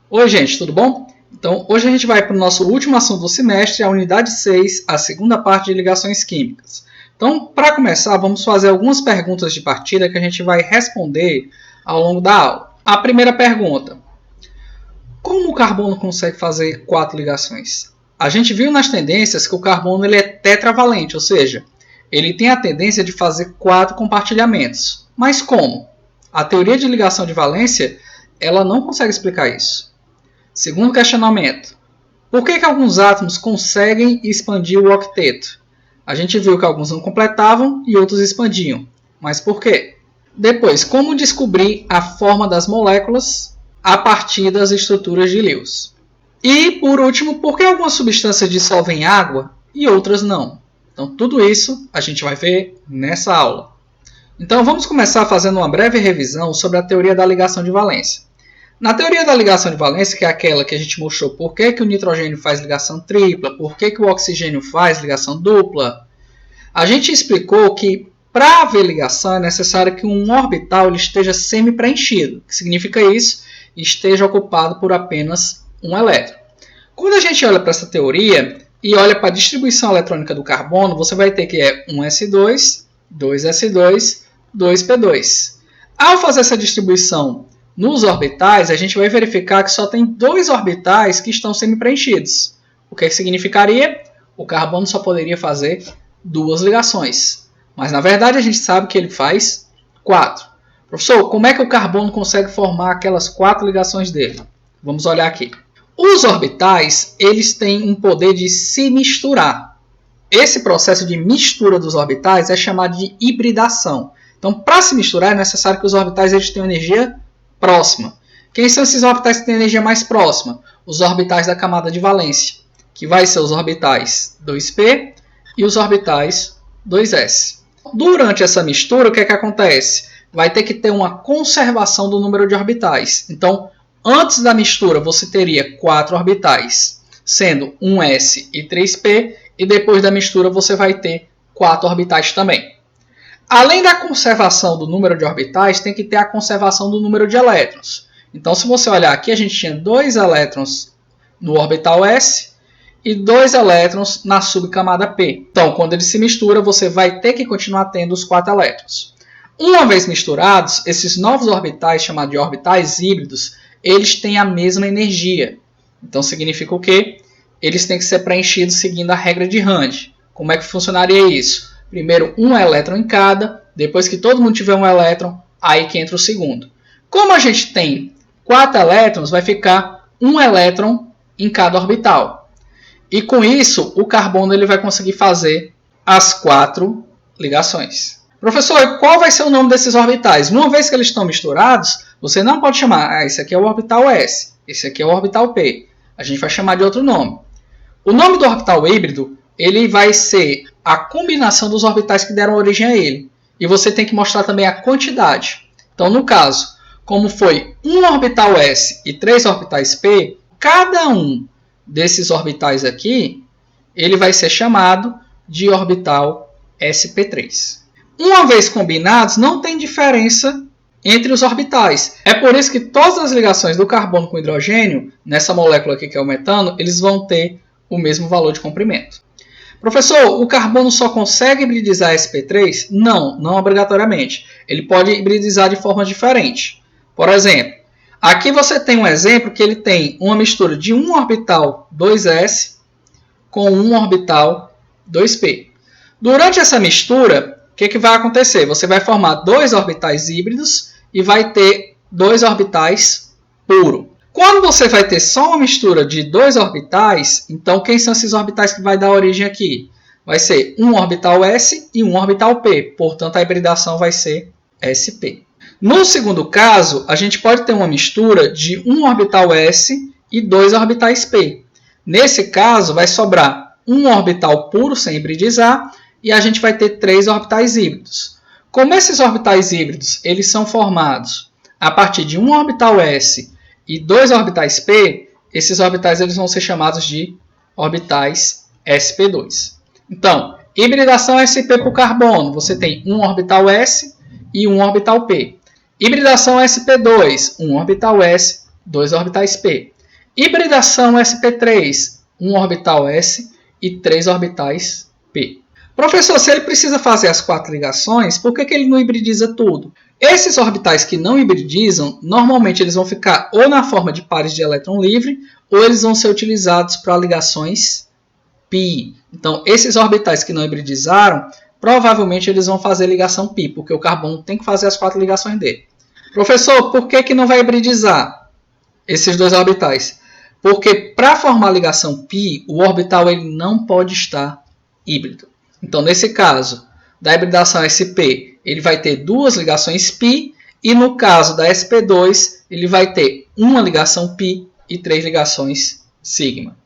Oi, gente, tudo bom? Então, hoje a gente vai para o nosso último assunto do semestre, a unidade 6, a segunda parte de ligações químicas. Então, para começar, vamos fazer algumas perguntas de partida que a gente vai responder ao longo da aula. A primeira pergunta: como o carbono consegue fazer 4 ligações? A gente viu nas tendências que o carbono ele é tetravalente, ou seja, ele tem a tendência de fazer 4 compartilhamentos. Mas como? A teoria de ligação de valência ela não consegue explicar isso. Segundo questionamento: por que alguns átomos conseguem expandir o octeto? A gente viu que alguns não completavam e outros expandiam. Mas por quê? Depois, como descobrir a forma das moléculas a partir das estruturas de Lewis? E, por último, por que algumas substâncias dissolvem água e outras não? Então, tudo isso a gente vai ver nessa aula. Então, vamos começar fazendo uma breve revisão sobre a teoria da ligação de valência. Na teoria da ligação de valência, que é aquela que a gente mostrou por que o nitrogênio faz ligação tripla, por que o oxigênio faz ligação dupla, a gente explicou que para haver ligação é necessário que um orbital ele esteja semi-preenchido. O que significa isso? Esteja ocupado por apenas um elétron. Quando a gente olha para essa teoria e olha para a distribuição eletrônica do carbono, você vai ter que é 1s2, 2s2, 2p2. Ao fazer essa distribuição nos orbitais, a gente vai verificar que só tem 2 orbitais que estão semi-preenchidos. O que significaria? O carbono só poderia fazer 2 ligações. Mas, na verdade, a gente sabe que ele faz 4. Professor, como é que o carbono consegue formar aquelas 4 ligações dele? Vamos olhar aqui. Os orbitais eles têm um poder de se misturar. Esse processo de mistura dos orbitais é chamado de hibridação. Então, para se misturar, é necessário que os orbitais eles tenham energia próxima. Quem são esses orbitais que têm energia mais próxima? Os orbitais da camada de valência, que vai ser os orbitais 2p e os orbitais 2s. Durante essa mistura, o que acontece? Vai ter que ter uma conservação do número de orbitais. Então, antes da mistura, você teria 4 orbitais, sendo 1s e 3p, e depois da mistura você vai ter 4 orbitais também. Além da conservação do número de orbitais, tem que ter a conservação do número de elétrons. Então, se você olhar aqui, a gente tinha 2 elétrons no orbital s e 2 elétrons na subcamada p. Então, quando eles se misturam, você vai ter que continuar tendo os 4 elétrons. Uma vez misturados, esses novos orbitais, chamados de orbitais híbridos, eles têm a mesma energia. Então, significa o quê? Eles têm que ser preenchidos seguindo a regra de Rand. Como é que funcionaria isso? Primeiro um elétron em cada, depois que todo mundo tiver um elétron, aí que entra o segundo. Como a gente tem 4 elétrons, vai ficar um elétron em cada orbital. E com isso, o carbono ele vai conseguir fazer as 4 ligações. Professor, qual vai ser o nome desses orbitais? Uma vez que eles estão misturados, você não pode chamar, esse aqui é o orbital S, esse aqui é o orbital P. A gente vai chamar de outro nome. O nome do orbital híbrido ele vai ser a combinação dos orbitais que deram origem a ele. E você tem que mostrar também a quantidade. Então, no caso, como foi um orbital S e 3 orbitais P, cada um desses orbitais aqui, ele vai ser chamado de orbital sp3. Uma vez combinados, não tem diferença entre os orbitais. É por isso que todas as ligações do carbono com hidrogênio, nessa molécula aqui que é o metano, eles vão ter o mesmo valor de comprimento. Professor, o carbono só consegue hibridizar sp3? Não, não obrigatoriamente. Ele pode hibridizar de forma diferente. Por exemplo, aqui você tem um exemplo que ele tem uma mistura de um orbital 2s com um orbital 2p. Durante essa mistura, o que vai acontecer? Você vai formar 2 orbitais híbridos e vai ter 2 orbitais puros. Quando você vai ter só uma mistura de 2 orbitais, então quem são esses orbitais que vai dar origem aqui? Vai ser um orbital s e um orbital p, portanto a hibridação vai ser sp. No segundo caso, a gente pode ter uma mistura de um orbital s e 2 orbitais p. Nesse caso, vai sobrar um orbital puro sem hibridizar e a gente vai ter 3 orbitais híbridos. Como esses orbitais híbridos eles são formados a partir de um orbital s e 2 orbitais p, esses orbitais eles vão ser chamados de orbitais sp2. Então, hibridação sp para o carbono, você tem um orbital s e um orbital p. Hibridação sp2, um orbital s, 2 orbitais p. Hibridação sp3, um orbital s e 3 orbitais p. Professor, se ele precisa fazer as 4 ligações, por que ele não hibridiza tudo? Esses orbitais que não hibridizam, normalmente eles vão ficar ou na forma de pares de elétron livre, ou eles vão ser utilizados para ligações π. Então, esses orbitais que não hibridizaram, provavelmente eles vão fazer ligação π, porque o carbono tem que fazer as 4 ligações dele. Professor, por que não vai hibridizar esses 2 orbitais? Porque para formar a ligação π, o orbital ele não pode estar híbrido. Então, nesse caso da hibridação sp, ele vai ter 2 ligações π, e no caso da sp2, ele vai ter uma ligação π e 3 ligações sigma.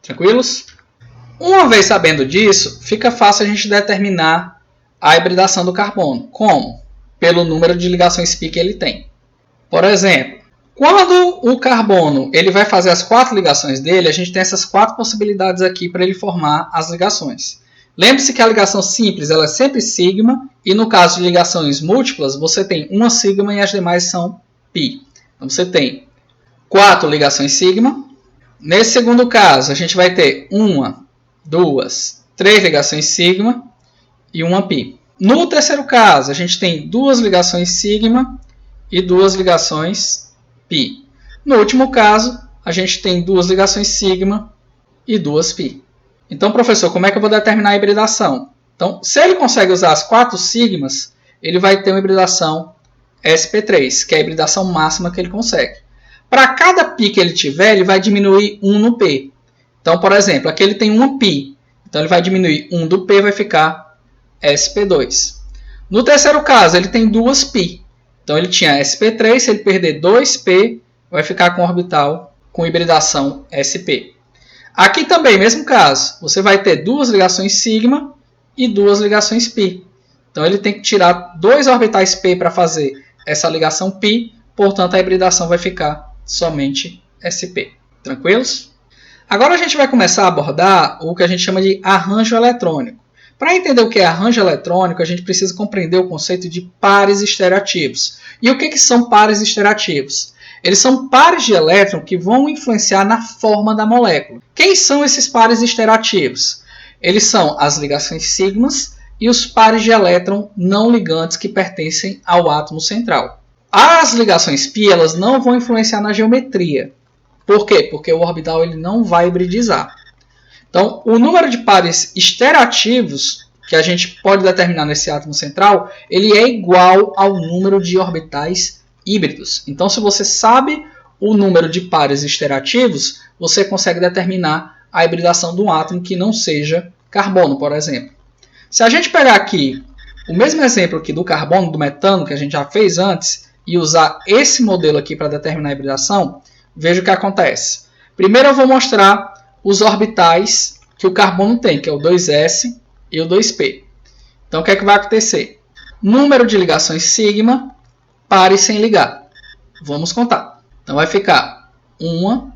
Tranquilos? Uma vez sabendo disso, fica fácil a gente determinar a hibridação do carbono. Como? Pelo número de ligações π que ele tem. Por exemplo, quando o carbono ele vai fazer as 4 ligações dele, a gente tem essas 4 possibilidades aqui para ele formar as ligações. Lembre-se que a ligação simples ela é sempre sigma, e no caso de ligações múltiplas, você tem uma sigma e as demais são π. Então você tem 4 ligações sigma. Nesse segundo caso, a gente vai ter 1, 2, 3 ligações sigma e uma π. No terceiro caso, a gente tem 2 ligações sigma e 2 ligações π. No último caso, a gente tem 2 ligações sigma e 2 π. Então, professor, como é que eu vou determinar a hibridação? Então, se ele consegue usar as 4 sigmas, ele vai ter uma hibridação sp3, que é a hibridação máxima que ele consegue. Para cada π que ele tiver, ele vai diminuir 1 no p. Então, por exemplo, aqui ele tem 1 π. Então, ele vai diminuir 1 do p, vai ficar sp2. No terceiro caso, ele tem 2 π. Então, ele tinha sp3, se ele perder 2p, vai ficar com orbital com hibridação sp. Aqui também, mesmo caso, você vai ter 2 ligações sigma e 2 ligações π. Então, ele tem que tirar 2 orbitais π para fazer essa ligação π, portanto, a hibridação vai ficar somente sp. Tranquilos? Agora a gente vai começar a abordar o que a gente chama de arranjo eletrônico. Para entender o que é arranjo eletrônico, a gente precisa compreender o conceito de pares estereoativos. E o que são pares estereoativos? Eles são pares de elétron que vão influenciar na forma da molécula. Quem são esses pares estereoativos? Eles são as ligações sigmas e os pares de elétron não ligantes que pertencem ao átomo central. As ligações π elas não vão influenciar na geometria. Por quê? Porque o orbital ele não vai hibridizar. Então, o número de pares estereoativos que a gente pode determinar nesse átomo central, ele é igual ao número de orbitais híbridos. Então, se você sabe o número de pares estereoativos, você consegue determinar a hibridação de um átomo que não seja carbono, por exemplo. Se a gente pegar aqui o mesmo exemplo aqui do carbono, do metano, que a gente já fez antes, e usar esse modelo aqui para determinar a hibridação, veja o que acontece. Primeiro eu vou mostrar os orbitais que o carbono tem, que é o 2s e o 2p. Então, o que é que vai acontecer? Número de ligações sigma, pares sem ligar. Vamos contar. Então, vai ficar 1,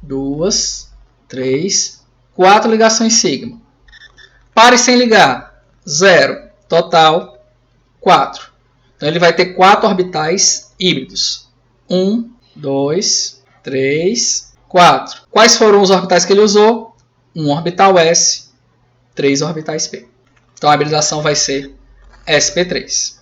2, 3, 4 ligações sigma. Pares sem ligar, 0. Total, 4. Então, ele vai ter 4 orbitais híbridos. 1, 2, 3, 4. Quais foram os orbitais que ele usou? 1 orbital s, 3 orbitais p. Então, a hibridação vai ser sp3.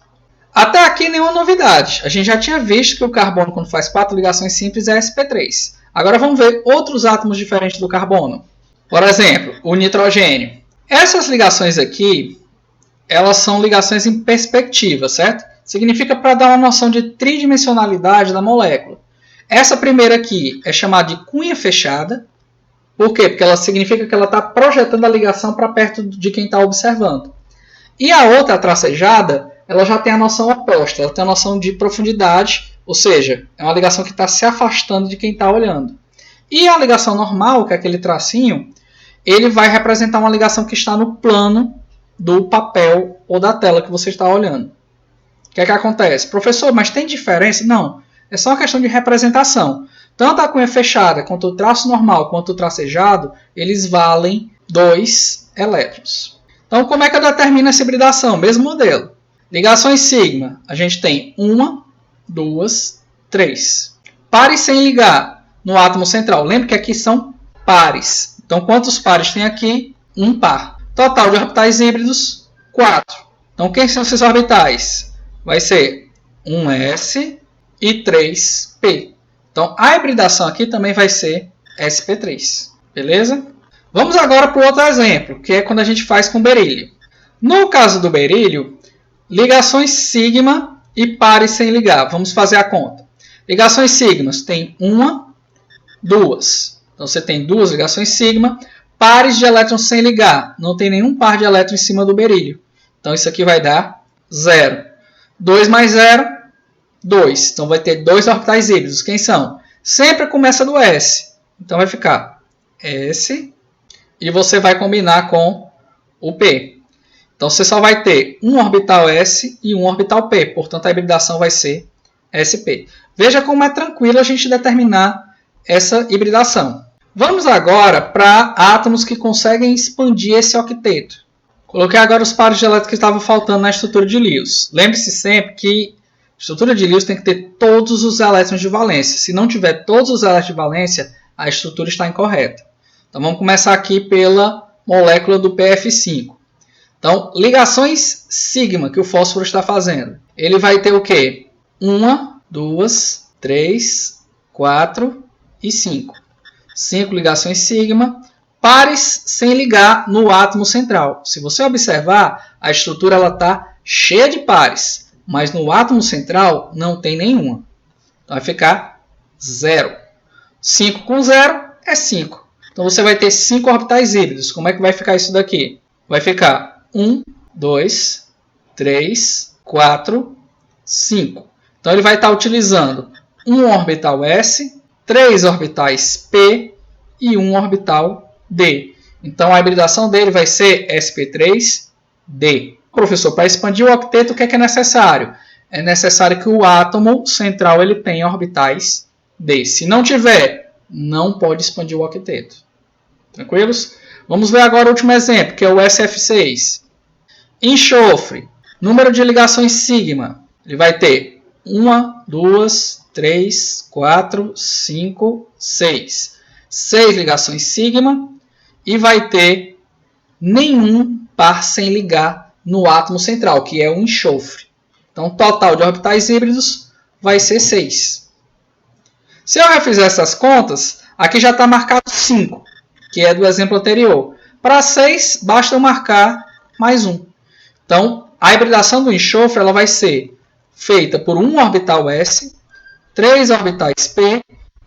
Até aqui, nenhuma novidade. A gente já tinha visto que o carbono, quando faz 4 ligações simples, é sp3. Agora, vamos ver outros átomos diferentes do carbono. Por exemplo, o nitrogênio. Essas ligações aqui, elas são ligações em perspectiva, certo? Significa para dar uma noção de tridimensionalidade da molécula. Essa primeira aqui é chamada de cunha fechada. Por quê? Porque ela significa que ela está projetando a ligação para perto de quem está observando. E a outra, a tracejada, ela já tem a noção oposta. Ela tem a noção de profundidade, ou seja, é uma ligação que está se afastando de quem está olhando. E a ligação normal, que é aquele tracinho, ele vai representar uma ligação que está no plano do papel ou da tela que você está olhando. O que é que acontece? Professor, mas tem diferença? Não. É só uma questão de representação. Tanto a cunha fechada, quanto o traço normal, quanto o tracejado, eles valem 2 elétrons. Então, como é que eu determino essa hibridação? Mesmo modelo. Ligações sigma, a gente tem 1, 2, 3. Pares sem ligar, no átomo central. Lembre que aqui são pares. Então, quantos pares tem aqui? Um par. Total de orbitais híbridos, 4. Então, quem são esses orbitais? Vai ser 1s e 3p. Então, a hibridação aqui também vai ser sp3. Beleza? Vamos agora para o outro exemplo, que é quando a gente faz com berílio. No caso do berílio, ligações sigma e pares sem ligar. Vamos fazer a conta. Ligações sigmas tem uma, duas. Então, você tem duas ligações sigma. Pares de elétrons sem ligar. Não tem nenhum par de elétrons em cima do berílio. Então, isso aqui vai dar 0. 2 mais 0, 2. Então, vai ter dois orbitais híbridos. Quem são? Sempre começa do S. Então, vai ficar S. E você vai combinar com o P. Então, você só vai ter um orbital S e um orbital P. Portanto, a hibridação vai ser SP. Veja como é tranquilo a gente determinar essa hibridação. Vamos agora para átomos que conseguem expandir esse octeto. Coloquei agora os pares de elétrons que estavam faltando na estrutura de Lewis. Lembre-se sempre que a estrutura de Lewis tem que ter todos os elétrons de valência. Se não tiver todos os elétrons de valência, a estrutura está incorreta. Então, vamos começar aqui pela molécula do PF5. Então, ligações sigma que o fósforo está fazendo. Ele vai ter o quê? 1, 2, 3, 4 e 5. 5 ligações sigma. Pares sem ligar no átomo central. Se você observar, a estrutura está cheia de pares, mas no átomo central não tem nenhuma. Então, vai ficar 0. 5 com 0 é 5. Então, você vai ter 5 orbitais híbridos. Como é que vai ficar isso daqui? Vai ficar 1, 2, 3, 4, 5. Então, ele vai estar utilizando um orbital S, 3 orbitais P e um orbital D. Então, a hibridação dele vai ser sp3d. Professor, para expandir o octeto, o que é necessário? É necessário que o átomo central ele tenha orbitais D. Se não tiver, não pode expandir o octeto. Tranquilos? Vamos ver agora o último exemplo, que é o SF6. Enxofre. Número de ligações sigma. Ele vai ter 1, 2, 3, 4, 5, 6. 6 ligações sigma. E vai ter nenhum par sem ligar no átomo central, que é o enxofre. Então, o total de orbitais híbridos vai ser 6. Se eu refizer essas contas, aqui já está marcado 5, que é do exemplo anterior. Para 6, basta eu marcar mais 1. Então, a hibridação do enxofre ela vai ser feita por um orbital S, 3 orbitais P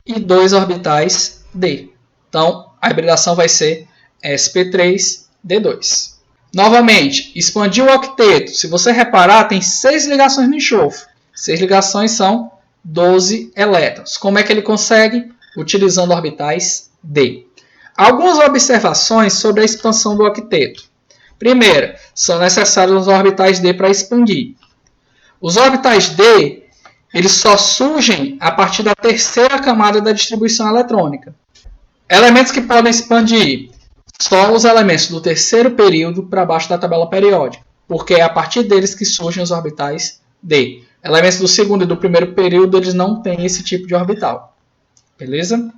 e 2 orbitais D. Então, a hibridação vai ser sp3d2. Novamente, expandir o octeto. Se você reparar, tem 6 ligações no enxofre. 6 ligações são 12 elétrons. Como é que ele consegue? Utilizando orbitais D. Algumas observações sobre a expansão do octeto. Primeira, são necessários os orbitais D para expandir. Os orbitais D eles só surgem a partir da terceira camada da distribuição eletrônica. Elementos que podem expandir só os elementos do terceiro período para baixo da tabela periódica, porque é a partir deles que surgem os orbitais D. Elementos do segundo e do primeiro período eles não têm esse tipo de orbital. Beleza?